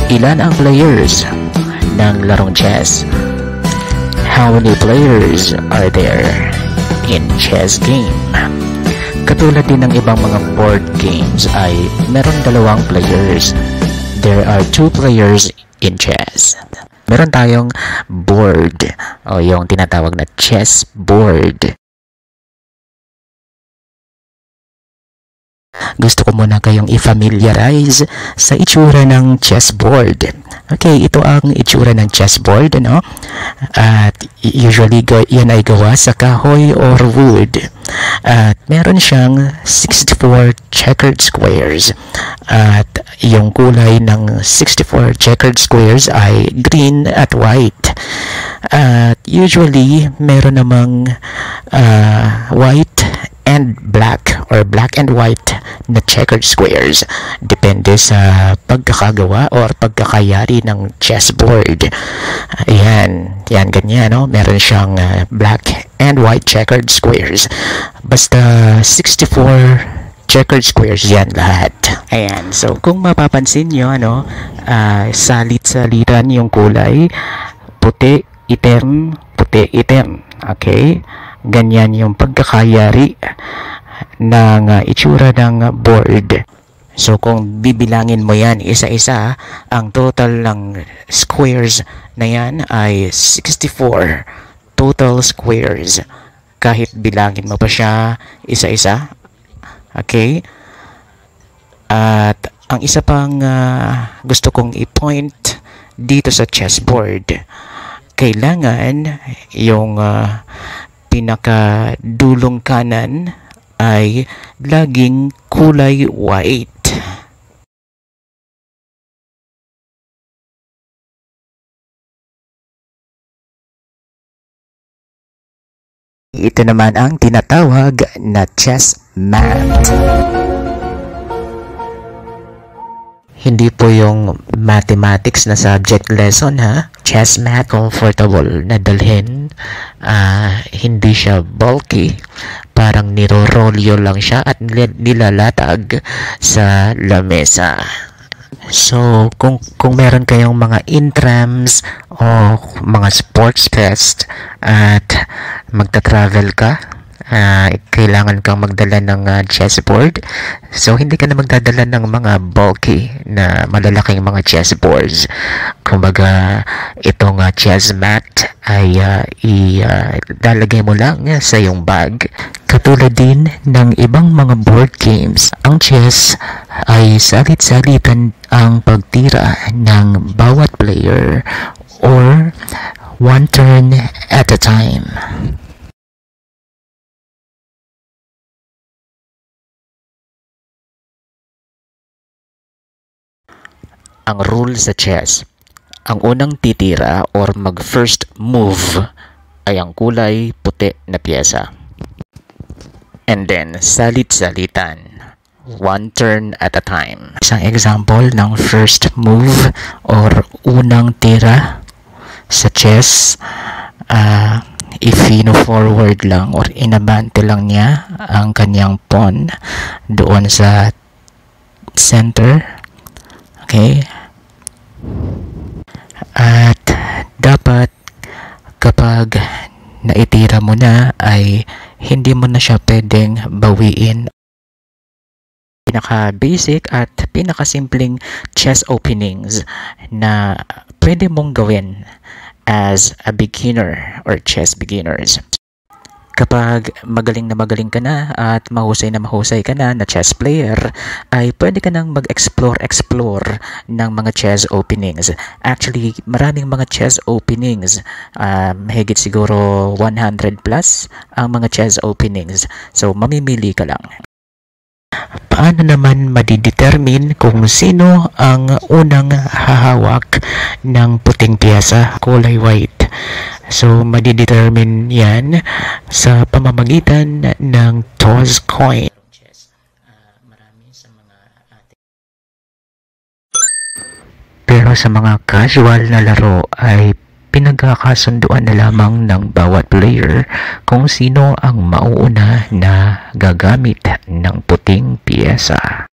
Ilan ang players ng larong chess? How many players are there in chess game? Katulad din ng ibang mga board games ay meron dalawang players. There are 2 players in chess. Meron tayong board o yung tinatawag na chess board. Gusto ko muna kayong i-familiarize sa itsura ng chessboard. Okay, ito ang itsura ng chessboard, ano? At usually yan ay gawa sa kahoy or wood. At meron siyang 64 checkered squares. At yung kulay ng 64 checkered squares ay green at white. At usually meron namang white and black or black and white na checkered squares. Depende sa pagkakagawa or pagkakayari ng chessboard. Ayan, ganyan, no? Meron siyang black and white checkered squares. Basta 64 checkered squares yan lahat. Ayan, so kung mapapansin nyo, salit-salitan yung kulay. Puti, itim, okay? Ganyan yung pagkakayari ng itsura ng board. So kung bibilangin mo yan isa-isa, ang total ng squares na yan ay 64 total squares. Kahit bilangin mo pa siya isa-isa. Okay? At ang isa pang gusto kong i-point dito sa chessboard, kailangan yung pinakadulong kanan ay laging kulay white. Ito naman ang tinatawag na chess mat. Hindi po yung mathematics na subject lesson, ha? Chess mat, comfortable na dalhin. Hindi siya bulky. Parang nirorolyo lang siya at nilalatag sa lamesa. So, kung meron kayong mga intrams o mga sports fest at magta-travel ka, kailangan kang magdala ng chessboard. So, hindi ka na magdadala ng mga bulky na malalaking mga chessboards. Kumbaga, itong chess mat ay ilalagay mo lang sa iyong bag. Katulad din ng ibang mga board games, ang chess ay salit-salitan ang pagtira ng bawat player or one turn at a time. Ang rule sa chess, ang unang titira or mag-first move ay ang kulay puti na pyesa. And then, salit-salitan. One turn at a time. Isang example ng first move or unang tira sa chess, i-forward lang or inabante lang niya ang kanyang pawn doon sa center. Okay? At dapat kapag naitira mo na ay hindi mo na siya pwedeng bawiin. Pinaka-basic at pinaka-simpleng chess openings na pwede mong gawin as a beginner or chess beginners. Kapag magaling ka na at mahusay ka na chess player, ay pwede ka nang mag-explore ng mga chess openings. Actually, maraming mga chess openings. Higit siguro 100 plus ang mga chess openings. So, mamimili ka lang. Paano naman madidetermine kung sino ang unang hahawak ng puting piyesa, kulay white? So, madidetermine yan sa pamamagitan ng toss coin. Pero sa mga casual na laro ay pinagkakasunduan na lamang ng bawat player kung sino ang mauuna na gagamit ng puting piyesa.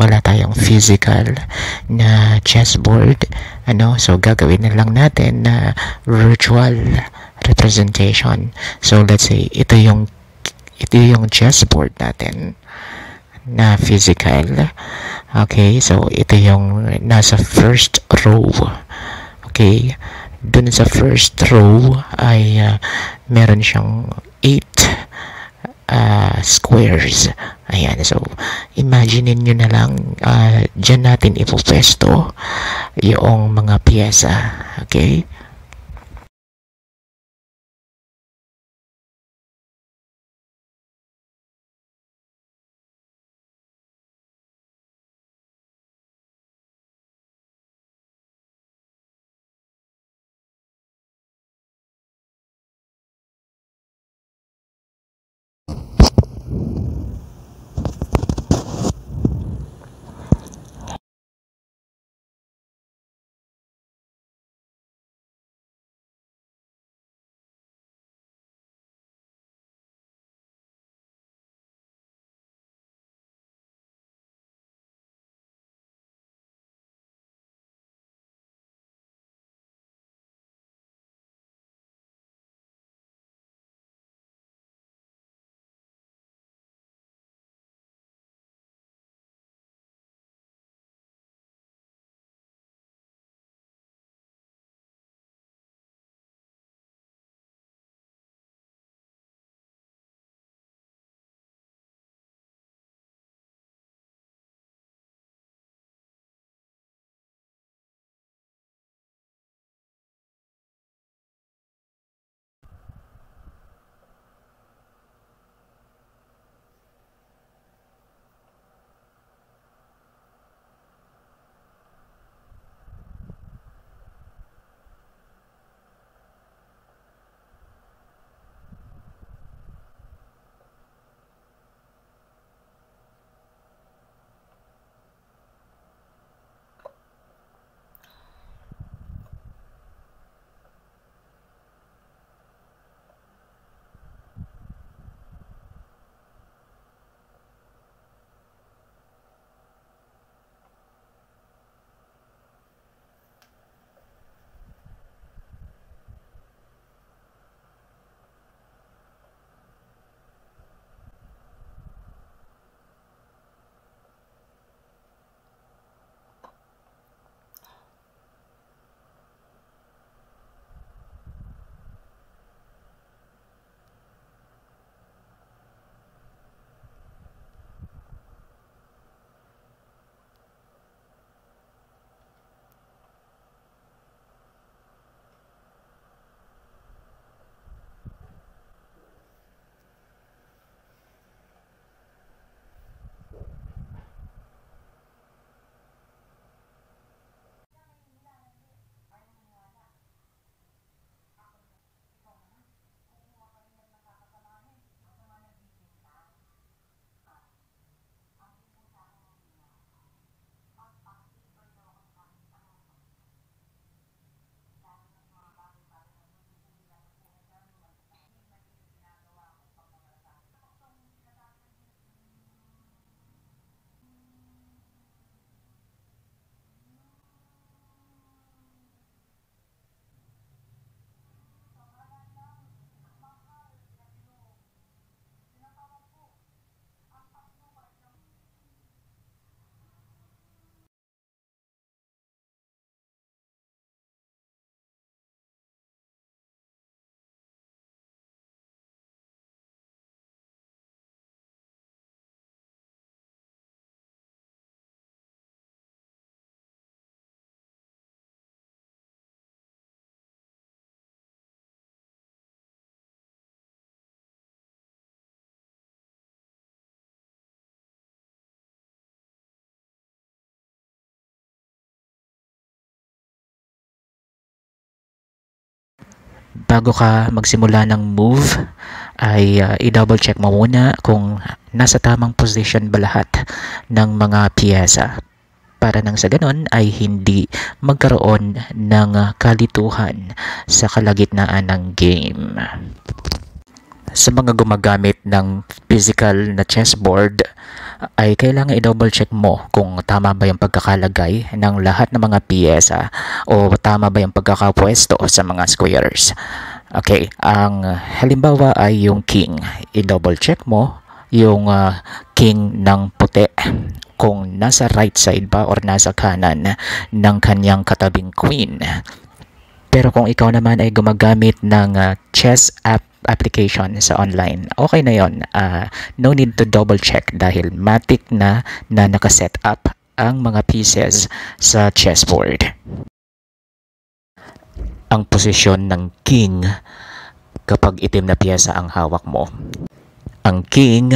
wala tayong physical na chessboard, so gagawin na lang natin na virtual representation. So let's say ito yung chessboard natin na physical. Okay, so ito yung nasa first row. Okay, dun sa first row ay meron siyang 8 squares. Ayan, so imagine nyo na lang, dyan natin ipopwesto yung mga piyesa. Okay, bago ka magsimula ng move ay i-double check mo muna kung nasa tamang position ba lahat ng mga piyesa para nang sa ganon ay hindi magkaroon ng kalituhan sa kalagitnaan ng game. Sa mga gumagamit ng physical na chessboard, ay kailangan i-double check mo kung tama ba yung pagkakalagay ng lahat ng mga piyesa o tama ba yung pagkakapwesto sa mga squares. Okay, ang halimbawa ay yung king. I-double check mo yung king ng puti kung nasa right side ba or nasa kanan ng kanyang katabing queen. Pero kung ikaw naman ay gumagamit ng chess application sa online, okay na yon. No need to double check dahil matik na nakaset up ang mga pieces sa chessboard. Ang posisyon ng king kapag itim na piyesa ang hawak mo. Ang king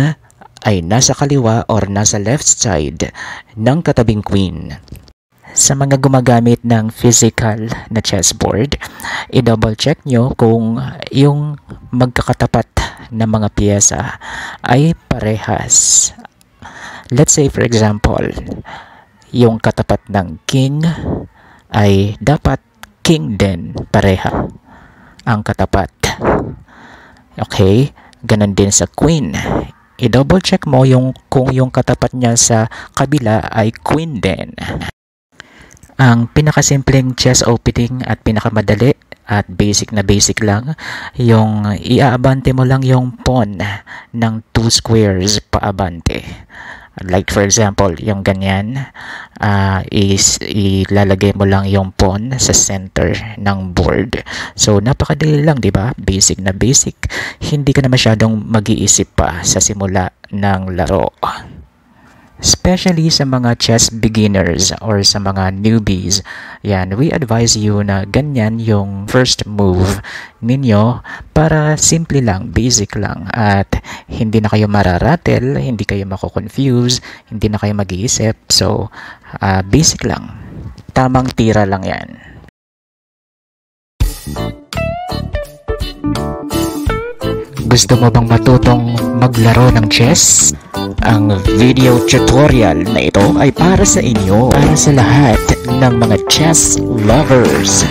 ay nasa kaliwa or nasa left side ng katabing queen. Sa mga gumagamit ng physical na chessboard, i-double check nyo kung yung magkakatapat na mga piyesa ay parehas. Let's say for example, yung katapat ng king ay dapat king din pareha ang katapat. Okay? Ganon din sa queen. I-double check mo kung yung katapat niya sa kabila ay queen din. Ang pinakasimpleng chess opening at pinakamadali at basic na basic lang, yung iaabante mo lang yung pawn ng 2 squares paabante. Like for example, yung ganyan, is ilalagay mo lang yung pawn sa center ng board. So napakadali lang, di ba? Basic na basic. Hindi ka na masyadong mag-iisip pa sa simula ng laro. Especially sa mga chess beginners or sa mga newbies, yan, we advise you na ganyan yung first move ninyo para simple lang, basic lang, at hindi na kayo mararatel, hindi kayo mako-confuse, hindi na kayo mag-iisip. So, basic lang. Tamang tira lang yan. Gusto mo bang matutong maglaro ng chess? Ang video tutorial na ito ay para sa inyo, para sa lahat ng mga chess lovers.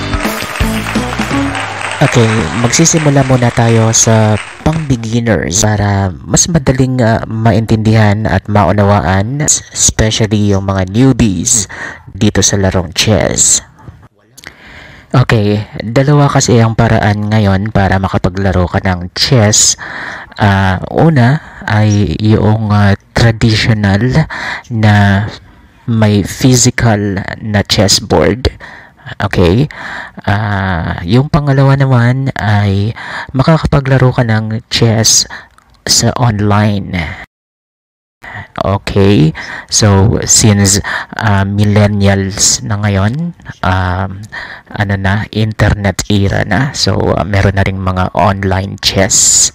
Okay, magsisimula muna tayo sa pang-beginners para mas madaling maintindihan at maunawaan, especially yung mga newbies dito sa larong chess. Okay, dalawa kasi ang paraan ngayon para makapaglaro ka ng chess. Una ay yung traditional na may physical na chessboard. Okay? Yung pangalawa naman ay makakapaglaro ka ng chess sa online. Okay, so since millennials na ngayon, internet era na, so meron na ring mga online chess,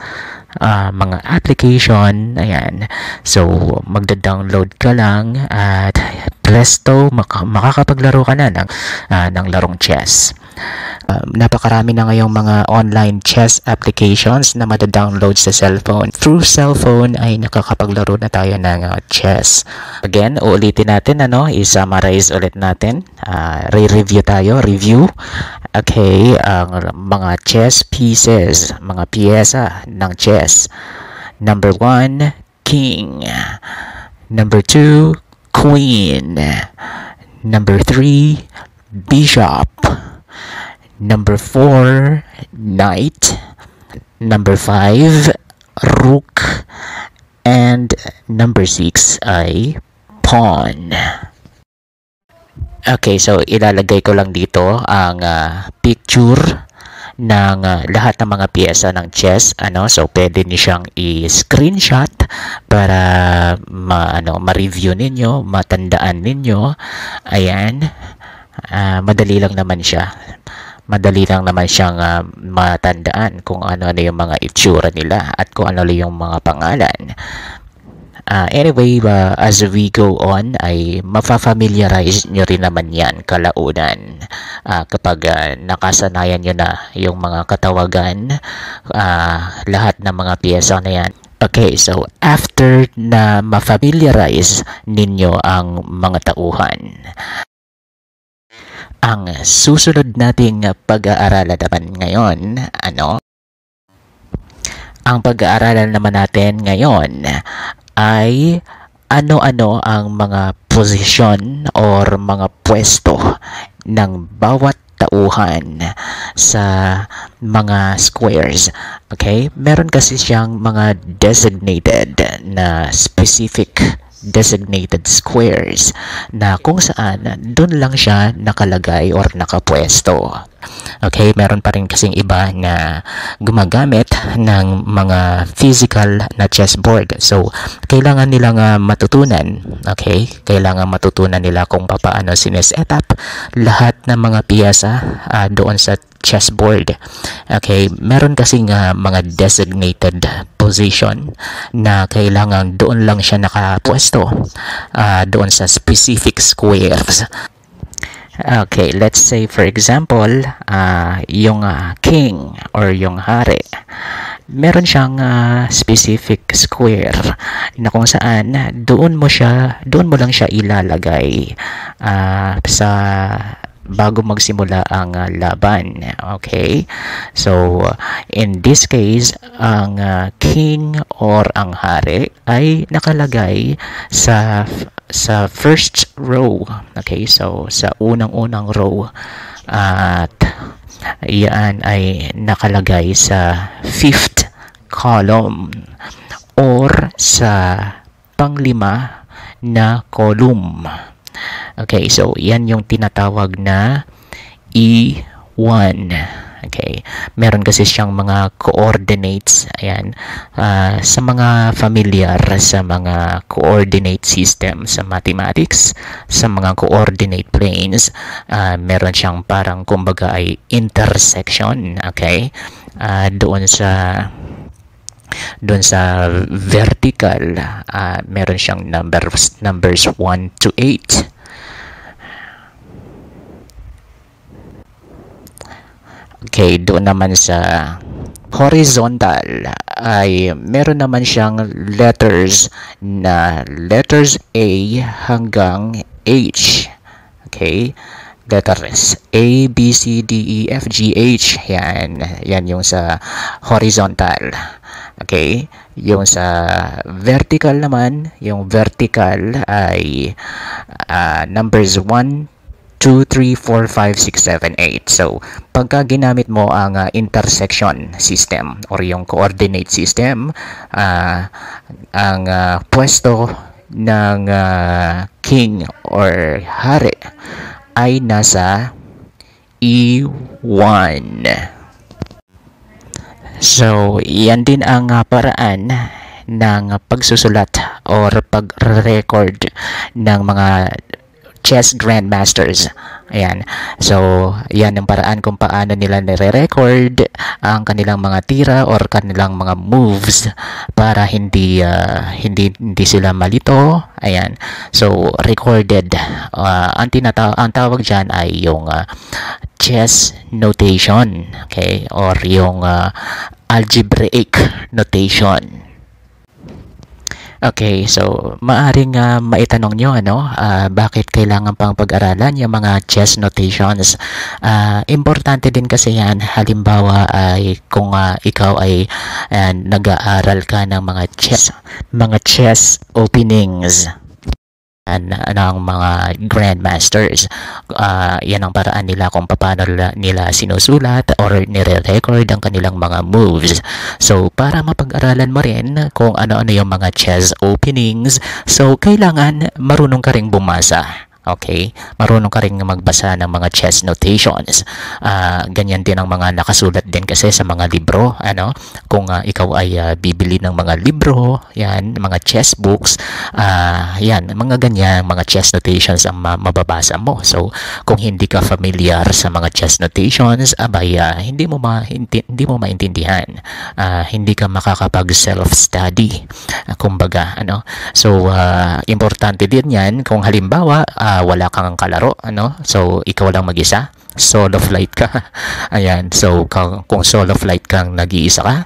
mga application, ayan. So magda-download ka lang at presto, makakapaglaro ka na ng larong chess. Napakarami na ngayong mga online chess applications na mada-download sa cellphone. Through cellphone ay nakakapaglaro na tayo ng chess. Again, uulitin natin, i-summarize ulit natin. Re-review tayo, review. Okay, ang mga chess pieces, mga piyesa ng chess. Number 1, king. Number 2, queen. Number 3, bishop. Number 4, knight. Number 5, rook. And number 6 ay pawn. Okay, so ilalagay ko lang dito ang picture ng lahat ng mga piyesa ng chess. So pwede niyo siyang i-screenshot para ma-review ninyo, matandaan ninyo. Ayan. Madali lang naman siya. Madali lang naman siyang matandaan kung ano yung mga itsura nila at kung ano yung mga pangalan. Anyway, as we go on, ay mapafamiliarize nyo rin naman yan kalaunan. Kapag nakasanayan nyo na yung mga katawagan, lahat ng mga piyesa na yan. Okay, so after na mafamiliarize ninyo ang mga tauhan, ang susunod nating pag-aaralan naman ngayon, Ang pag-aaralan naman natin ngayon ay ano-ano ang mga posisyon or mga pwesto ng bawat tauhan sa mga squares. Okay? Meron kasi siyang mga designated na specific designated squares na kung saan doon lang siya nakalagay or nakapwesto. Okay, meron pa rin kasing iba na gumagamit ng mga physical na chessboard. So, kailangan nilang matutunan. Okay, kailangan matutunan nila kung paano sineset up lahat ng mga piyesa doon sa chessboard. Okay, meron kasing mga designated position na kailangan doon lang siya nakapwesto doon sa specific squares. Okay, let's say for example, yung king or yung hari. Meron siyang specific square na kung saan doon mo lang siya ilalagay sa bago magsimula ang laban. Okay? So, in this case, ang king or ang hari ay nakalagay sa first row. Okay? So, sa unang-unang row. At yan ay nakalagay sa fifth column or sa panglima na column. Okay, so yan yung tinatawag na E1. Okay, meron kasi siyang mga coordinates. Ayan, sa mga familiar sa mga coordinate system sa mathematics, sa mga coordinate planes, meron siyang parang kumbaga ay intersection. Okay, doon sa vertical, meron siyang numbers 1 to 8. Okay, doon naman sa horizontal ay meron naman siyang letters na letters A hanggang H. Okay, letters A, B, C, D, E, F, G, H. Yan yung sa horizontal. Okay, yung sa vertical naman, yung vertical ay numbers 1, 2, 3, 4, 5, 6, 7, 8. So, pagka ginamit mo ang intersection system or yung coordinate system, ang pwesto ng king or hari ay nasa E1. So, yan din ang paraan ng pagsusulat or pag-record ng mga chess grandmasters. Ayan. So, yan ang paraan kung paano nila nire-record ang kanilang mga tira or kanilang mga moves para hindi sila malito. Ayan. So, recorded. Ang tawag dyan ay yung chess notation. Okay? Or yung algebraic notation. Okay, so maaring maitanong nyo bakit kailangan pang pag-aralan yung mga chess notations. Importante din kasi yan, halimbawa ay kung ikaw ay nag-aaral ka ng mga chess openings ng mga grandmasters. Yan ang paraan nila kung paano nila sinusulat or nire-record ang kanilang mga moves. So, para mapag-aralan mo rin kung ano-ano yung mga chess openings, so kailangan marunong ka ring bumasa. Okay? Marunong ka rin magbasa ng mga chess notations. Ganyan din ang mga nakasulat din kasi sa mga libro. Kung ikaw ay bibili ng mga libro, yan, mga chess books, yan, mga ganyan, mga chess notations ang mababasa mo. So, kung hindi ka familiar sa mga chess notations, hindi mo maintindihan. Hindi ka makakapag self-study. Kumbaga, So, importante din yan kung halimbawa, wala kang kalaro, so ikaw lang mag-isa, solo flight ka. Ayan, so kung solo flight kang nag-iisa ka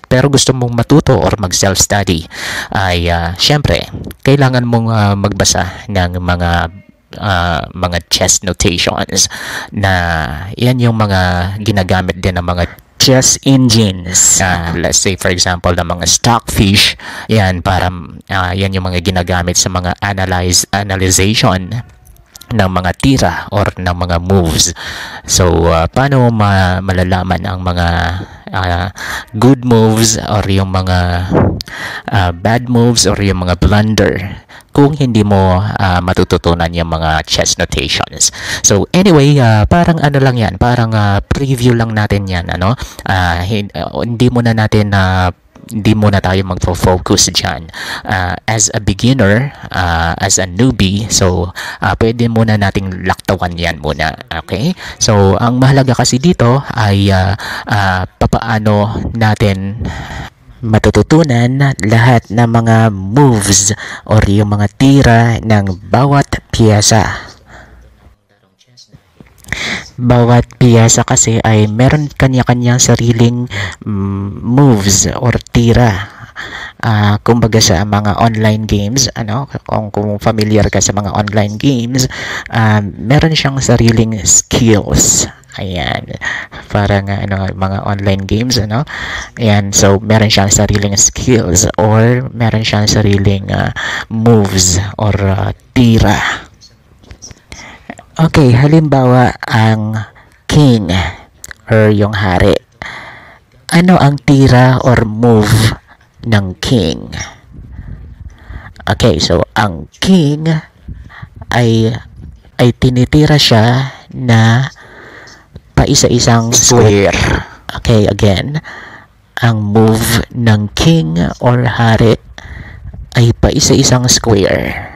pero gusto mong matuto or mag self-study, ay syempre kailangan mong magbasa ng mga chess notations na yan yung mga ginagamit din ng mga chess engines. Let's say for example ng mga stockfish, yan para yan yung mga ginagamit sa mga analyzation ng mga tira or ng mga moves. So paano malalaman ang mga good moves or yung mga bad moves or yung mga blunder kung hindi mo matututunan yung mga chess notations. So anyway, parang ano lang yan, parang preview lang natin yan, ano? Hindi muna tayo magfo-focus dyan. As a beginner, as a newbie, so pwede muna nating laktawan yan muna. Okay? So ang mahalaga kasi dito ay papaano natin matututunan lahat ng mga moves or yung mga tira ng bawat piyesa. Bawat piyesa kasi ay meron kanya-kanyang sariling moves or tira. Kumbaga sa mga online games, kung familiar ka sa mga online games, meron siyang sariling skills. Ayan, parang mga online games, ayan, so meron siyang sariling skills or meron siyang sariling moves or tira. Okay, halimbawa ang king or yung hari. Ano ang tira or move ng king? Okay, so ang king ay tinitira siya na paisa-isang square. Okay, again, ang move ng king or hari ay paisa-isang square.